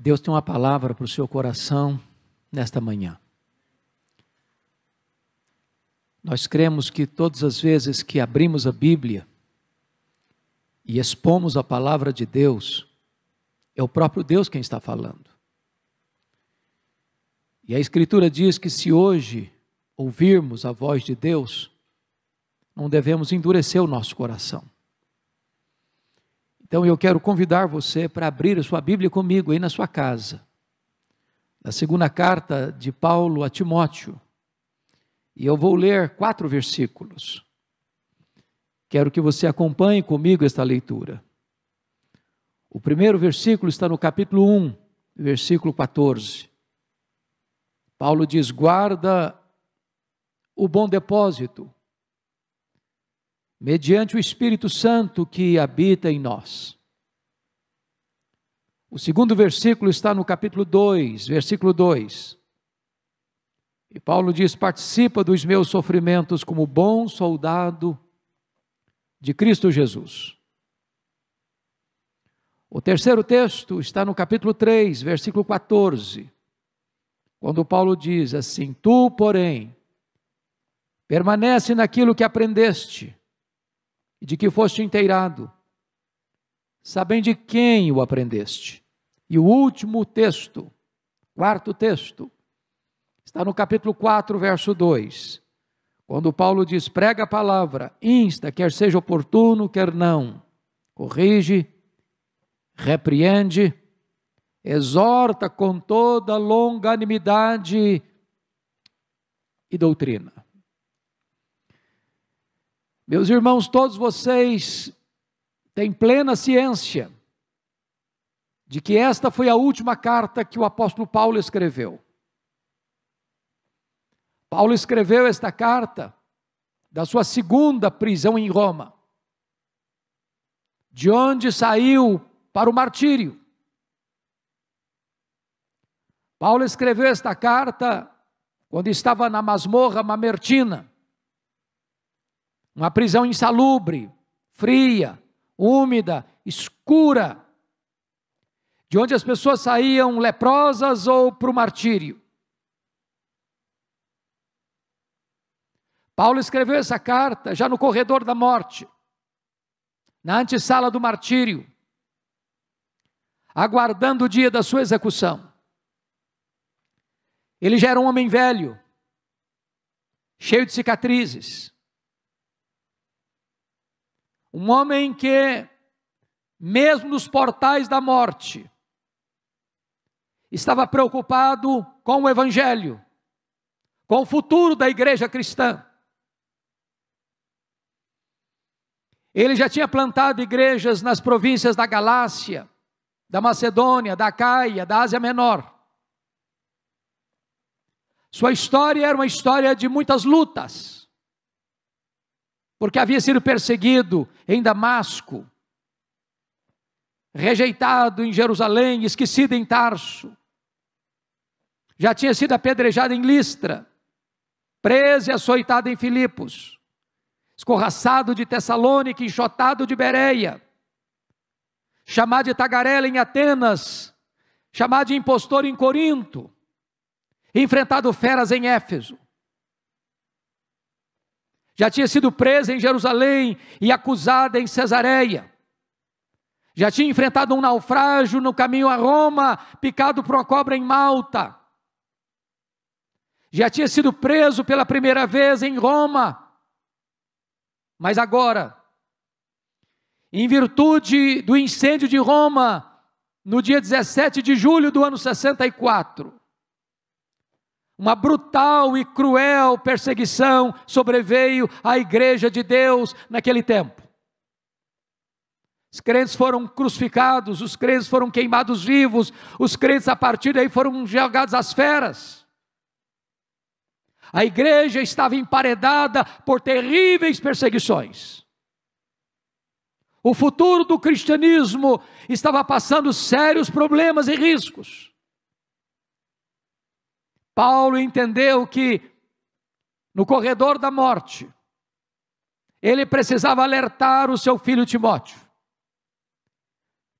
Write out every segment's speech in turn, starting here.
Deus tem uma palavra para o seu coração nesta manhã. Nós cremos que todas as vezes que abrimos a Bíblia e expomos a palavra de Deus, é o próprio Deus quem está falando. E a Escritura diz que se hoje ouvirmos a voz de Deus, não devemos endurecer o nosso coração. Então eu quero convidar você para abrir a sua Bíblia comigo aí na sua casa, na segunda carta de Paulo a Timóteo, e eu vou ler 4 versículos. Quero que você acompanhe comigo esta leitura. O primeiro versículo está no capítulo 1, versículo 14. Paulo diz: guarda o bom depósito, mediante o Espírito Santo que habita em nós. O segundo versículo está no capítulo 2, versículo 2. E Paulo diz: participa dos meus sofrimentos como bom soldado de Cristo Jesus. O terceiro texto está no capítulo 3, versículo 14. Quando Paulo diz assim: tu, porém, permanece naquilo que aprendeste e de que foste inteirado, sabendo de quem o aprendeste. E o último texto, quarto texto, está no capítulo 4, verso 2, quando Paulo diz: prega a palavra, insta, quer seja oportuno, quer não, corrige, repreende, exorta com toda longanimidade e doutrina. Meus irmãos, todos vocês têm plena ciência de que esta foi a última carta que o apóstolo Paulo escreveu. Paulo escreveu esta carta da sua segunda prisão em Roma, de onde saiu para o martírio. Paulo escreveu esta carta quando estava na masmorra mamertina, uma prisão insalubre, fria, úmida, escura, de onde as pessoas saíam leprosas ou para o martírio. Paulo escreveu essa carta já no corredor da morte, na antessala do martírio, aguardando o dia da sua execução. Ele já era um homem velho, cheio de cicatrizes, um homem que, mesmo nos portais da morte, estava preocupado com o evangelho, com o futuro da igreja cristã. Ele já tinha plantado igrejas nas províncias da Galácia, da Macedônia, da Acaia, da Ásia Menor. Sua história era uma história de muitas lutas, porque havia sido perseguido em Damasco, rejeitado em Jerusalém, esquecido em Tarso. Já tinha sido apedrejado em Listra, preso e açoitado em Filipos, escorraçado de Tessalônica, enxotado de Bereia, chamado de tagarela em Atenas, chamado de impostor em Corinto, enfrentado feras em Éfeso. Já tinha sido preso em Jerusalém e acusado em Cesareia. Já tinha enfrentado um naufrágio no caminho a Roma, picado por uma cobra em Malta. Já tinha sido preso pela primeira vez em Roma. Mas agora, em virtude do incêndio de Roma, no dia 17 de julho do ano 64, uma brutal e cruel perseguição sobreveio à igreja de Deus naquele tempo. Os crentes foram crucificados, os crentes foram queimados vivos, os crentes a partir daí foram jogados às feras. A igreja estava emparedada por terríveis perseguições. O futuro do cristianismo estava passando sérios problemas e riscos. Paulo entendeu que no corredor da morte, ele precisava alertar o seu filho Timóteo,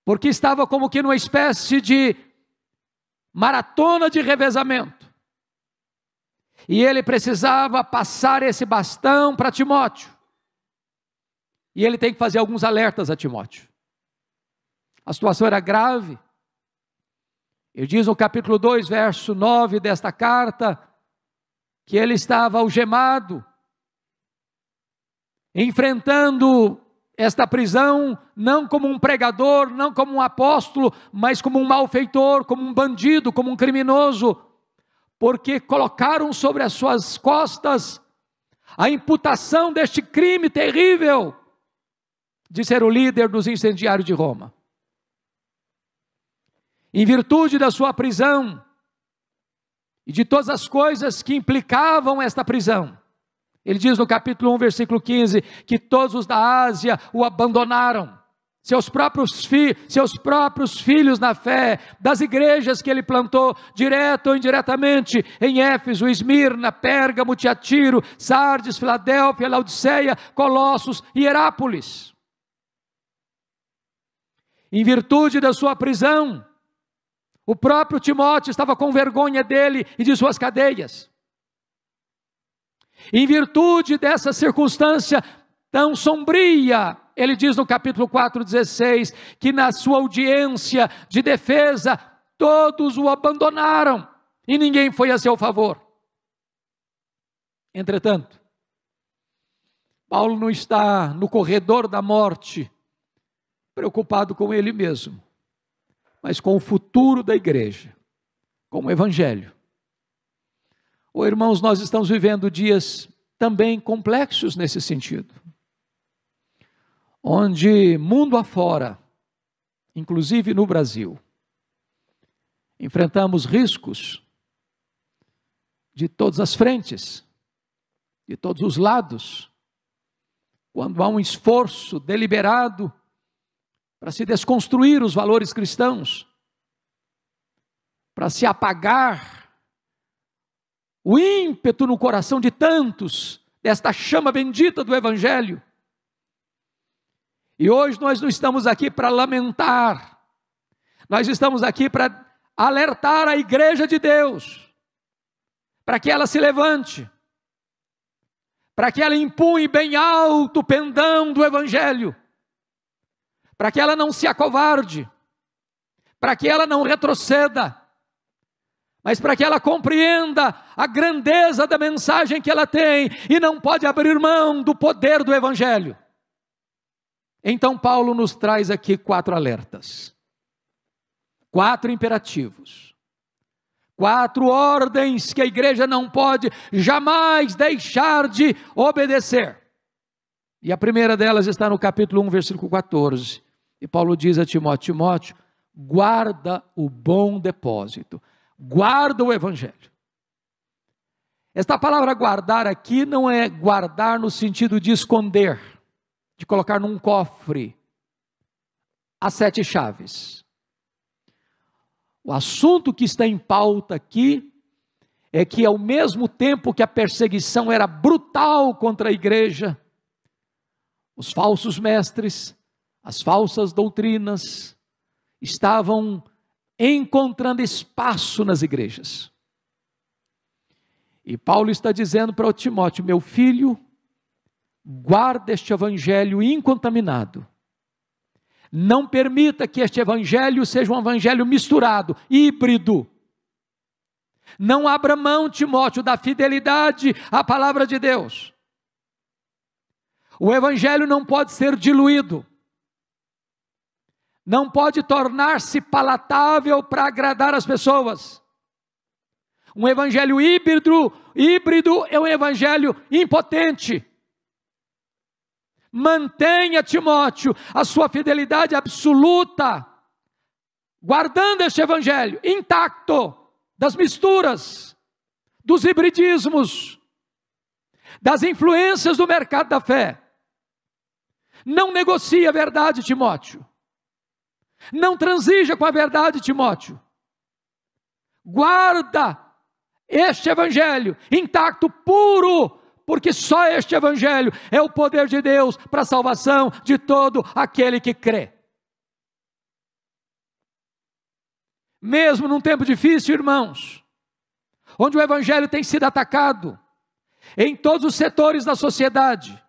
porque estava como que numa espécie de maratona de revezamento. E ele precisava passar esse bastão para Timóteo. E ele tem que fazer alguns alertas a Timóteo. A situação era grave. Ele diz no capítulo 2, verso 9 desta carta, que ele estava algemado, enfrentando esta prisão, não como um pregador, não como um apóstolo, mas como um malfeitor, como um bandido, como um criminoso, porque colocaram sobre as suas costas a imputação deste crime terrível, de ser o líder dos incendiários de Roma. Em virtude da sua prisão, e de todas as coisas que implicavam esta prisão, ele diz no capítulo 1, versículo 15, que todos os da Ásia o abandonaram, seus próprios filhos na fé, das igrejas que ele plantou, direto ou indiretamente, em Éfeso, Esmirna, Pérgamo, Tiatiro, Sardes, Filadélfia, Laodiceia, Colossos e Herápolis. Em virtude da sua prisão, o próprio Timóteo estava com vergonha dele e de suas cadeias. Em virtude dessa circunstância tão sombria, ele diz no capítulo 4:16, que na sua audiência de defesa, todos o abandonaram, e ninguém foi a seu favor. Entretanto, Paulo não está no corredor da morte, preocupado com ele mesmo, mas com o futuro da igreja, com o evangelho. Irmãos, nós estamos vivendo dias também complexos nesse sentido, onde mundo afora, inclusive no Brasil, enfrentamos riscos de todas as frentes, de todos os lados, quando há um esforço deliberado para se desconstruir os valores cristãos, para se apagar o ímpeto no coração de tantos, desta chama bendita do Evangelho. E hoje nós não estamos aqui para lamentar, nós estamos aqui para alertar a igreja de Deus, para que ela se levante, para que ela empunhe bem alto o pendão do Evangelho, para que ela não se acovarde, para que ela não retroceda, mas para que ela compreenda a grandeza da mensagem que ela tem, e não pode abrir mão do poder do Evangelho. Então Paulo nos traz aqui 4 alertas, 4 imperativos, 4 ordens que a igreja não pode jamais deixar de obedecer. E a primeira delas está no capítulo 1, versículo 14. E Paulo diz a Timóteo: Timóteo, guarda o bom depósito, guarda o Evangelho. Esta palavra guardar aqui não é guardar no sentido de esconder, de colocar num cofre as 7 chaves. O assunto que está em pauta aqui é que, ao mesmo tempo que a perseguição era brutal contra a igreja, os falsos mestres, as falsas doutrinas estavam encontrando espaço nas igrejas. E Paulo está dizendo para o Timóteo: meu filho, guarda este evangelho incontaminado. Não permita que este evangelho seja um evangelho misturado, híbrido. Não abra mão, Timóteo, da fidelidade à palavra de Deus. O evangelho não pode ser diluído, não pode tornar-se palatável para agradar as pessoas. Um evangelho híbrido é um evangelho impotente. Mantenha, Timóteo, a sua fidelidade absoluta, guardando este evangelho intacto das misturas, dos hibridismos, das influências do mercado da fé. Não negocie a verdade, Timóteo. Não transija com a verdade, Timóteo. Guarda este evangelho intacto, puro, porque só este evangelho é o poder de Deus para a salvação de todo aquele que crê. mesmo num tempo difícil, irmãos, onde o evangelho tem sido atacado, em todos os setores da sociedade,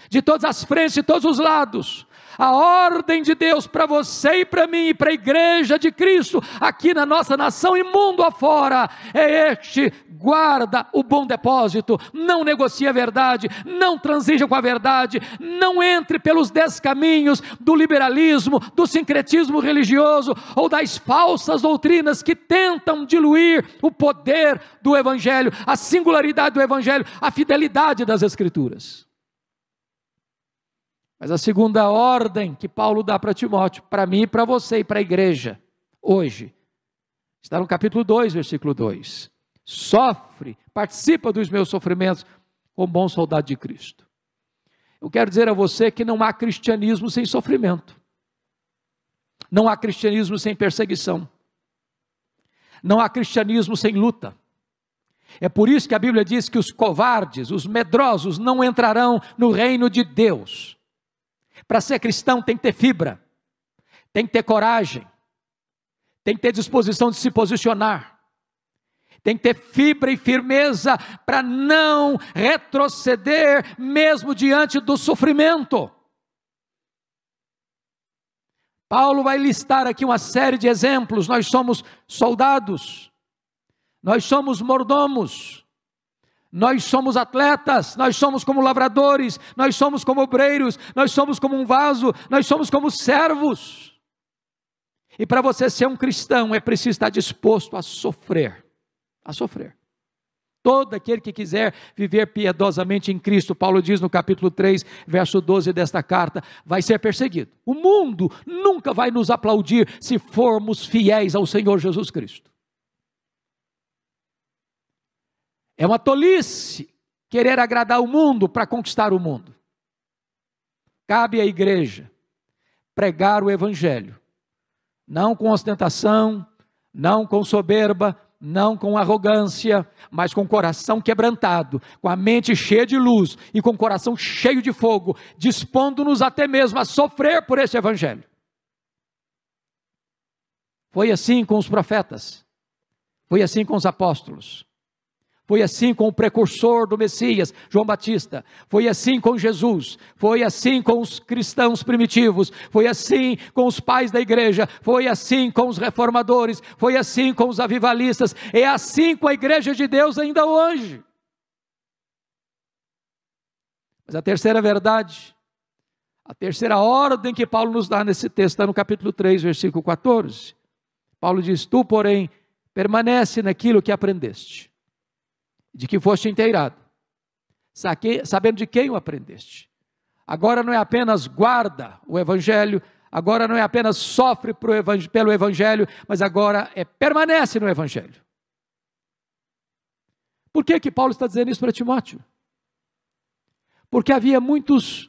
de todas as frentes, de todos os lados, a ordem de Deus para você e para mim e para a igreja de Cristo, aqui na nossa nação e mundo afora, é este: guarda o bom depósito, não negocie a verdade, não transija com a verdade, não entre pelos descaminhos do liberalismo, do sincretismo religioso, ou das falsas doutrinas que tentam diluir o poder do evangelho, a singularidade do evangelho, a fidelidade das Escrituras. Mas a segunda ordem que Paulo dá para Timóteo, para mim e para você e para a igreja, hoje, está no capítulo 2, versículo 2. Sofre, participa dos meus sofrimentos, como bom soldado de Cristo. Eu quero dizer a você que não há cristianismo sem sofrimento. Não há cristianismo sem perseguição. Não há cristianismo sem luta. É por isso que a Bíblia diz que os covardes, os medrosos, não entrarão no reino de Deus. Para ser cristão tem que ter fibra, tem que ter coragem, tem que ter disposição de se posicionar, tem que ter fibra e firmeza para não retroceder mesmo diante do sofrimento. Paulo vai listar aqui uma série de exemplos. Nós somos soldados, nós somos mordomos, nós somos atletas, nós somos como lavradores, nós somos como obreiros, nós somos como um vaso, nós somos como servos. E para você ser um cristão é preciso estar disposto a sofrer, a sofrer. Todo aquele que quiser viver piedosamente em Cristo, Paulo diz no capítulo 3, verso 12 desta carta, vai ser perseguido. O mundo nunca vai nos aplaudir se formos fiéis ao Senhor Jesus Cristo. É uma tolice querer agradar o mundo para conquistar o mundo. Cabe à igreja pregar o evangelho, não com ostentação, não com soberba, não com arrogância, mas com o coração quebrantado, com a mente cheia de luz e com o coração cheio de fogo, dispondo-nos até mesmo a sofrer por este evangelho. Foi assim com os profetas, foi assim com os apóstolos, foi assim com o precursor do Messias, João Batista, foi assim com Jesus, foi assim com os cristãos primitivos, foi assim com os pais da igreja, foi assim com os reformadores, foi assim com os avivalistas, é assim com a igreja de Deus ainda hoje. Mas a terceira verdade, a terceira ordem que Paulo nos dá nesse texto, está no capítulo 3, versículo 14, Paulo diz: tu, porém, permanece naquilo que aprendeste, de que foste inteirado, sabendo de quem o aprendeste. Agora não é apenas guarda o evangelho, agora não é apenas sofre pelo evangelho, mas agora permanece no evangelho. Por que Paulo está dizendo isso para Timóteo? Porque havia muitos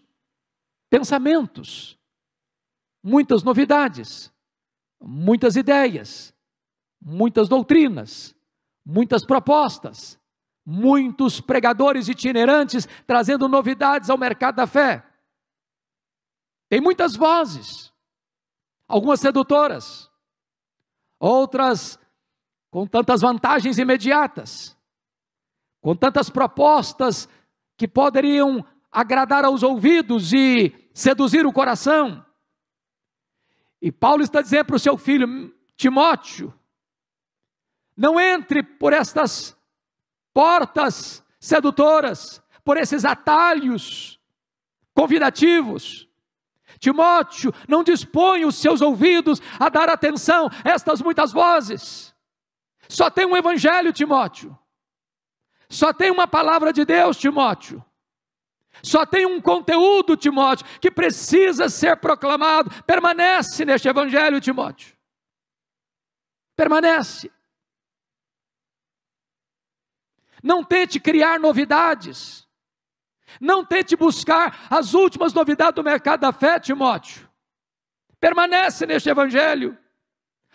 pensamentos, muitas novidades, muitas ideias, muitas doutrinas, muitas propostas, muitos pregadores itinerantes trazendo novidades ao mercado da fé. Tem muitas vozes, algumas sedutoras, outras com tantas vantagens imediatas, com tantas propostas que poderiam agradar aos ouvidos e seduzir o coração. E Paulo está dizendo para o seu filho Timóteo: não entre por estas portas sedutoras, por esses atalhos convidativos. Timóteo, não dispõe os seus ouvidos a dar atenção a estas muitas vozes. Só tem um evangelho, Timóteo. Só tem uma palavra de Deus, Timóteo. Só tem um conteúdo, Timóteo, que precisa ser proclamado. Permanece neste evangelho, Timóteo. Permanece. Não tente criar novidades, não tente buscar as últimas novidades do mercado da fé, Timóteo. Permanece neste evangelho,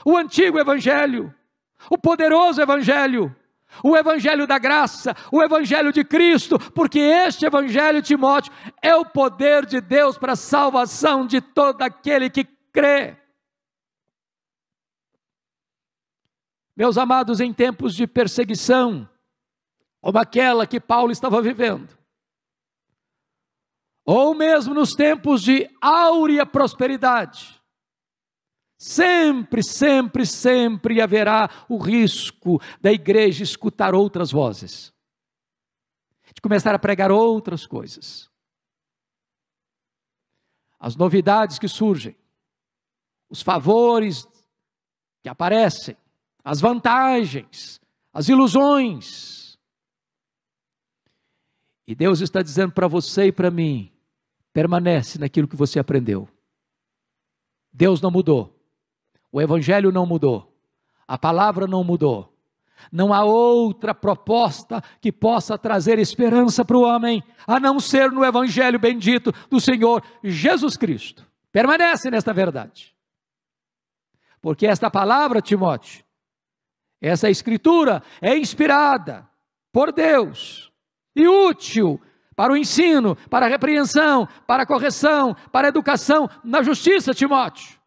o antigo evangelho, o poderoso evangelho, o evangelho da graça, o evangelho de Cristo, porque este evangelho, Timóteo, é o poder de Deus para a salvação de todo aquele que crê. Meus amados, em tempos de perseguição, como aquela que Paulo estava vivendo, ou mesmo nos tempos de áurea prosperidade, sempre, sempre, sempre haverá o risco da igreja escutar outras vozes, de começar a pregar outras coisas. As novidades que surgem, os favores que aparecem, as vantagens, as ilusões. E Deus está dizendo para você e para mim, permanece naquilo que você aprendeu. Deus não mudou, o Evangelho não mudou, a palavra não mudou. Não há outra proposta que possa trazer esperança para o homem, a não ser no Evangelho bendito do Senhor Jesus Cristo. Permanece nesta verdade. Porque esta palavra, Timóteo, essa escritura é inspirada por Deus e útil para o ensino, para a repreensão, para a correção, para a educação na justiça, Timóteo.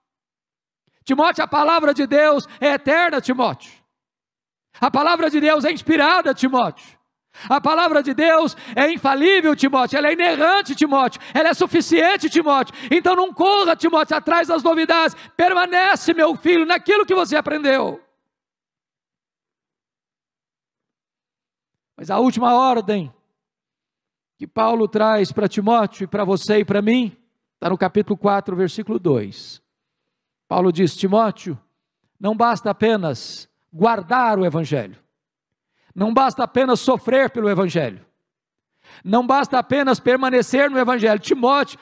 Timóteo, a palavra de Deus é eterna, Timóteo. A palavra de Deus é inspirada, Timóteo. A palavra de Deus é infalível, Timóteo. Ela é inerrante, Timóteo. Ela é suficiente, Timóteo. Então não corra, Timóteo, atrás das novidades. Permanece, meu filho, naquilo que você aprendeu. Mas a última ordem que Paulo traz para Timóteo e para você e para mim, está no capítulo 4, versículo 2. Paulo diz: Timóteo, não basta apenas guardar o Evangelho, não basta apenas sofrer pelo Evangelho, não basta apenas permanecer no Evangelho. Timóteo,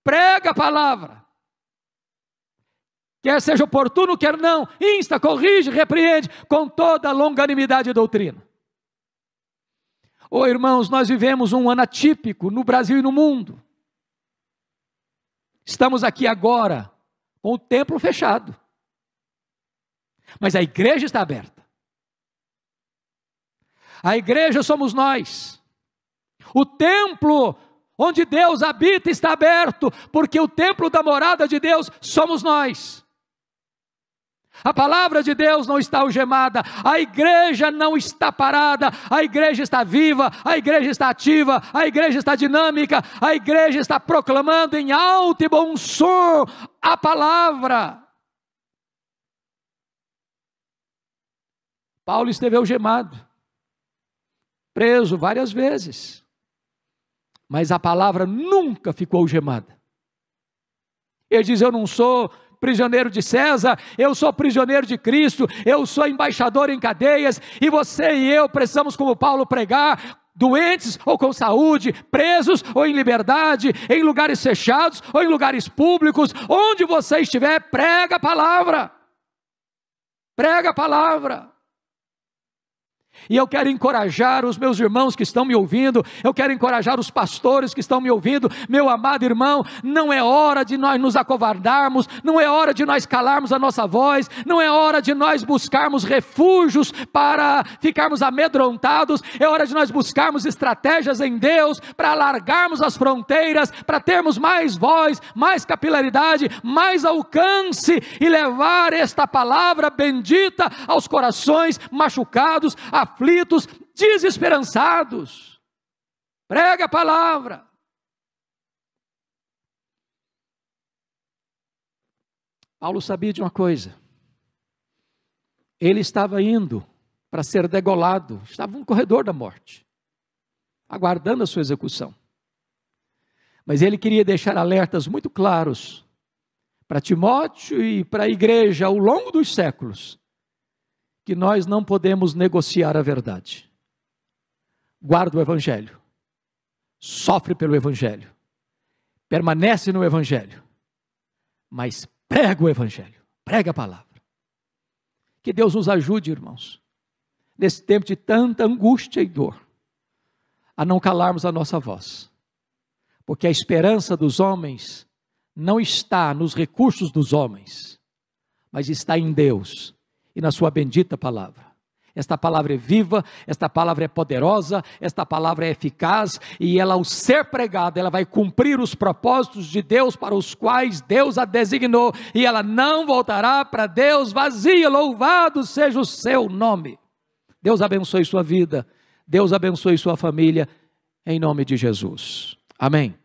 prega a palavra, quer seja oportuno, quer não, insta, corrige, repreende, com toda a longanimidade e doutrina. Oh, irmãos, nós vivemos um ano atípico no Brasil e no mundo. Estamos aqui agora com o templo fechado, mas a igreja está aberta. A igreja somos nós. O templo onde Deus habita está aberto, porque o templo da morada de Deus somos nós. A palavra de Deus não está algemada, a igreja não está parada, a igreja está viva, a igreja está ativa, a igreja está dinâmica, a igreja está proclamando em alto e bom som a palavra. Paulo esteve algemado, preso várias vezes, mas a palavra nunca ficou algemada. Ele diz: eu não sou prisioneiro de César, eu sou prisioneiro de Cristo, eu sou embaixador em cadeias, e você e eu precisamos, como Paulo, pregar, doentes ou com saúde, presos ou em liberdade, em lugares fechados ou em lugares públicos, onde você estiver, prega a palavra, prega a palavra. E eu quero encorajar os meus irmãos que estão me ouvindo, eu quero encorajar os pastores que estão me ouvindo, meu amado irmão, não é hora de nós nos acovardarmos, não é hora de nós calarmos a nossa voz, não é hora de nós buscarmos refúgios para ficarmos amedrontados, é hora de nós buscarmos estratégias em Deus, para alargarmos as fronteiras, para termos mais voz, mais capilaridade, mais alcance, e levar esta palavra bendita aos corações machucados, aflitos, desesperançados. Prega a palavra. Paulo sabia de uma coisa: ele estava indo para ser degolado, estava no corredor da morte, aguardando a sua execução. Mas ele queria deixar alertas muito claros para Timóteo e para a igreja ao longo dos séculos, que nós não podemos negociar a verdade. Guarda o Evangelho, sofre pelo Evangelho, permanece no Evangelho, mas prega o Evangelho, prega a palavra. Que Deus nos ajude, irmãos, nesse tempo de tanta angústia e dor, a não calarmos a nossa voz, porque a esperança dos homens não está nos recursos dos homens, mas está em Deus e na sua bendita palavra. Esta palavra é viva, esta palavra é poderosa, esta palavra é eficaz, e ela, ao ser pregada, ela vai cumprir os propósitos de Deus para os quais Deus a designou, e ela não voltará para Deus vazia. Louvado seja o seu nome. Deus abençoe sua vida, Deus abençoe sua família, em nome de Jesus. Amém.